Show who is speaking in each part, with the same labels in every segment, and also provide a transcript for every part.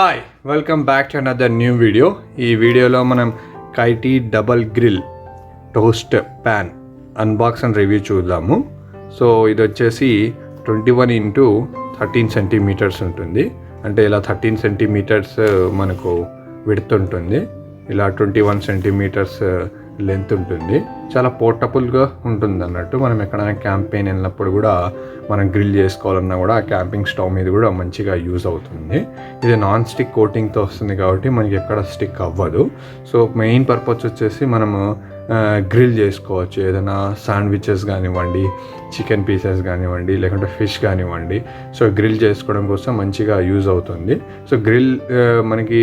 Speaker 1: Hi welcome back to another new video. ఈ వీడియోలో మనం కైటీ double grill toast pan unbox and review చూద్దాము. సో ఇది వచ్చేసి 21x13 సెంటీమీటర్స్ ఉంటుంది. అంటే ఇలా 13 సెంటీమీటర్స్ మనకు విడ్త్ ఉంటుంది, ఇలా 21 సెంటీమీటర్స్ లెంత్ ఉంటుంది. చాలా పోర్టబుల్గా ఉంటుంది అన్నట్టు. మనం ఎక్కడైనా క్యాంపెయిన్ వెళ్ళినప్పుడు కూడా మనం గ్రిల్ చేసుకోవాలన్నా కూడా ఆ క్యాంపింగ్ స్టవ్ మీద కూడా మంచిగా యూజ్ అవుతుంది. ఇది నాన్ స్టిక్ కోటింగ్తో వస్తుంది కాబట్టి మనకి ఎక్కడ స్టిక్ అవ్వదు. సో మెయిన్ పర్పస్ వచ్చేసి మనము గ్రిల్ చేసుకోవచ్చు. ఏదైనా శాండ్విచెస్ కానివ్వండి, చికెన్ పీసెస్ కానివ్వండి, లేకుంటే ఫిష్ కానివ్వండి. సో గ్రిల్ చేసుకోవడం కోసం మంచిగా యూజ్ అవుతుంది. సో గ్రిల్ మనకి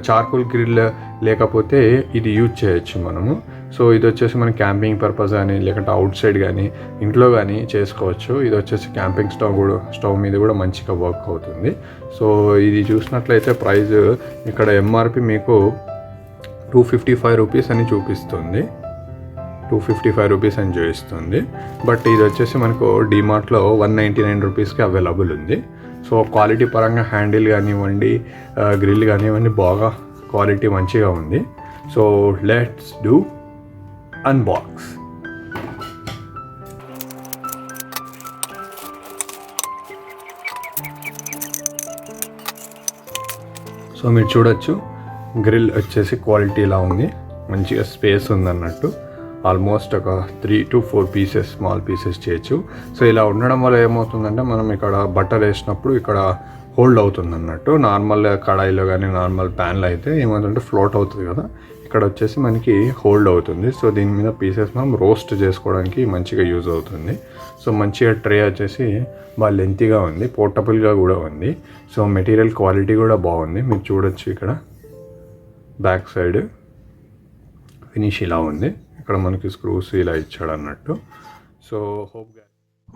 Speaker 1: చార్కోల్ గ్రిల్ లేకపోతే ఇది యూజ్ చేయొచ్చు మనము. సో ఇది వచ్చేసి మన క్యాంపింగ్ పర్పస్ కానీ, లేకుంటే అవుట్ సైడ్ కానీ, ఇంట్లో కానీ చేసుకోవచ్చు. ఇది వచ్చేసి క్యాంపింగ్ స్టవ్ మీద కూడా మంచిగా వర్క్ అవుతుంది. సో ఇది చూసినట్లయితే ప్రైస్ ఇక్కడ ఎంఆర్పి మీకు 255 రూపీస్ అని చూపిస్తుంది, 255 రూపీస్ అని చూపిస్తుంది. బట్ ఇది వచ్చేసి మనకు డిమార్ట్లో 199 రూపీస్కి అవైలబుల్ ఉంది. సో క్వాలిటీ పరంగా హ్యాండిల్ కానివ్వండి, గ్రిల్ కానివ్వండి, బాగా క్వాలిటీ మంచిగా ఉంది. So let's do unbox. So మీరు చూడొచ్చు, గ్రిల్ వచ్చేసి క్వాలిటీ ఇలా ఉంది, మంచిగా స్పేస్ ఉందన్నట్టు. ఆల్మోస్ట్ ఒక 3 to 4 పీసెస్, స్మాల్ పీసెస్ చేయొచ్చు. సో ఇలా ఉండడం వల్ల ఏమవుతుందంటే మనం ఇక్కడ బటర్ వేసినప్పుడు ఇక్కడ హోల్డ్ అవుతుంది అన్నట్టు. నార్మల్ కడాయిలో కానీ నార్మల్ ప్యాన్లో అయితే ఏమవుతుందంటే ఫ్లోట్ అవుతుంది కదా, ఇక్కడ వచ్చేసి మనకి హోల్డ్ అవుతుంది. సో దీని మీద పీసెస్ మనం రోస్ట్ చేసుకోవడానికి మంచిగా యూజ్ అవుతుంది. సో మంచిగా ట్రే వచ్చేసి బాగా లెంతీగా ఉంది, పోర్టబుల్గా కూడా ఉంది. సో మెటీరియల్ క్వాలిటీ కూడా బాగుంది. మీరు చూడొచ్చు ఇక్కడ బ్యాక్ సైడ్ ఫినిష్ ఇలా ఉంది. ఇక్కడ మనకి స్క్రూస్ ఇలా ఇచ్చాడు అన్నట్టు. సో హోప్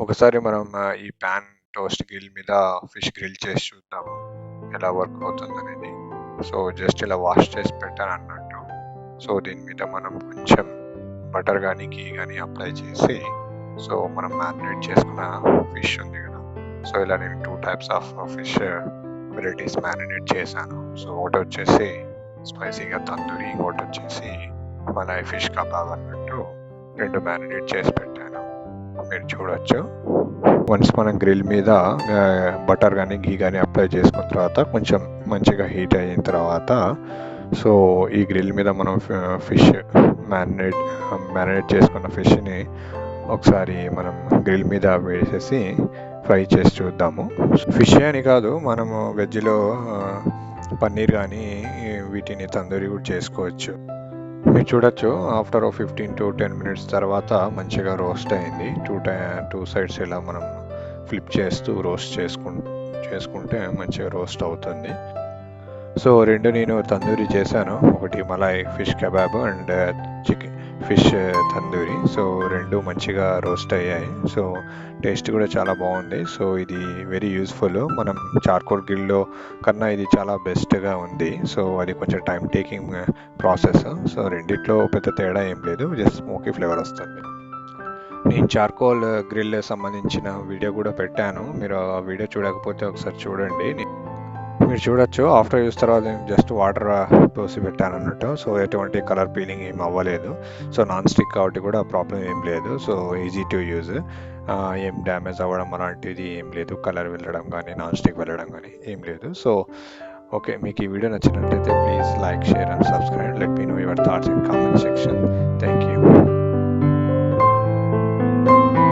Speaker 1: ఒకసారి మనం ఈ ప్యాన్ టోస్ట్ గ్రిల్ మీద ఫిష్ గ్రిల్ చేసి చూద్దాము ఎలా వర్క్ అవుతుంది అనేది. సో జస్ట్ ఇలా వాష్ చేసి పెట్టాను అన్నట్టు. సో దీని మీద మనం కొంచెం బటర్ కానీ గీ కానీ అప్లై చేసి, సో మనం మ్యారినేట్ చేసుకున్న ఫిష్ ఉంది కదా, సో ఇలా నేను 2 types of fish varieties marinate చేశాను. సో ఒకటి వచ్చేసి స్పైసీగా తందూరి, ఇంకోటి వచ్చేసి మలాయ్ ఫిష్ కబాబ్ అన్నట్టు 2 మ్యారినేట్ చేసి పెట్టాను. మీరు చూడొచ్చు. వన్స్ మనం గ్రిల్ మీద బటర్ కానీ గీ కానీ అప్లై చేసుకున్న తర్వాత కొంచెం మంచిగా హీట్ అయిన తర్వాత, సో ఈ గ్రిల్ మీద మనం ఫిష్ మ్యారినేట్ చేసుకున్న ఫిష్ని ఒకసారి మనం గ్రిల్ మీద వేసేసి ఫ్రై చేసి చూద్దాము. ఫిష్ అని కాదు, మనము వెజ్లో పన్నీర్ కానీ వీటిని తందూరి కూడా చేసుకోవచ్చు. మీరు చూడొచ్చు, ఆఫ్టర్ 15 to 10 మినిట్స్ తర్వాత మంచిగా రోస్ట్ అయింది. టూ సైడ్స్ ఇలా మనం ఫ్లిప్ చేస్తూ రోస్ట్ చేసుకుంటే మంచిగా రోస్ట్ అవుతుంది. సో 2 నేను తందూరి చేశాను, ఒకటి Malay fish kebab and chicken fish tandoori. So 2 మంచిగా రోస్ట్ అయ్యాయి. సో టేస్ట్ కూడా చాలా బాగుంది. సో ఇది వెరీ యూస్ఫుల్. మనం చార్కోల్ గ్రిల్లో కన్నా ఇది చాలా బెస్ట్గా ఉంది. సో అది కొంచెం టైం టేకింగ్ ప్రాసెస్. సో రెండిట్లో పెద్ద తేడా ఏం లేదు, జస్ట్ స్మోకీ ఫ్లేవర్ వస్తుంది. నేను చార్కోల్ గ్రిల్ సంబంధించిన వీడియో కూడా పెట్టాను, మీరు ఆ వీడియో చూడకపోతే ఒకసారి చూడండి. మీరు చూడొచ్చు, ఆఫ్టర్ యూస్ తర్వాత నేను జస్ట్ వాటర్ పోసి పెట్టాను అన్నట్టు. సో ఎటువంటి కలర్ పీలింగ్ ఏం అవ్వలేదు. సో నాన్ స్టిక్ కాబట్టి కూడా ప్రాబ్లం ఏం లేదు. సో ఈజీ టు యూజ్, ఏం డ్యామేజ్ అవ్వడం అలాంటిది ఏం లేదు. కలర్ వెళ్ళడం కానీ నాన్ స్టిక్ వెళ్ళడం కానీ ఏం లేదు. సో ఓకే, మీకు ఈ వీడియో నచ్చినట్లయితే please like, share and subscribe. Let me know your thoughts in comment section. Thank you.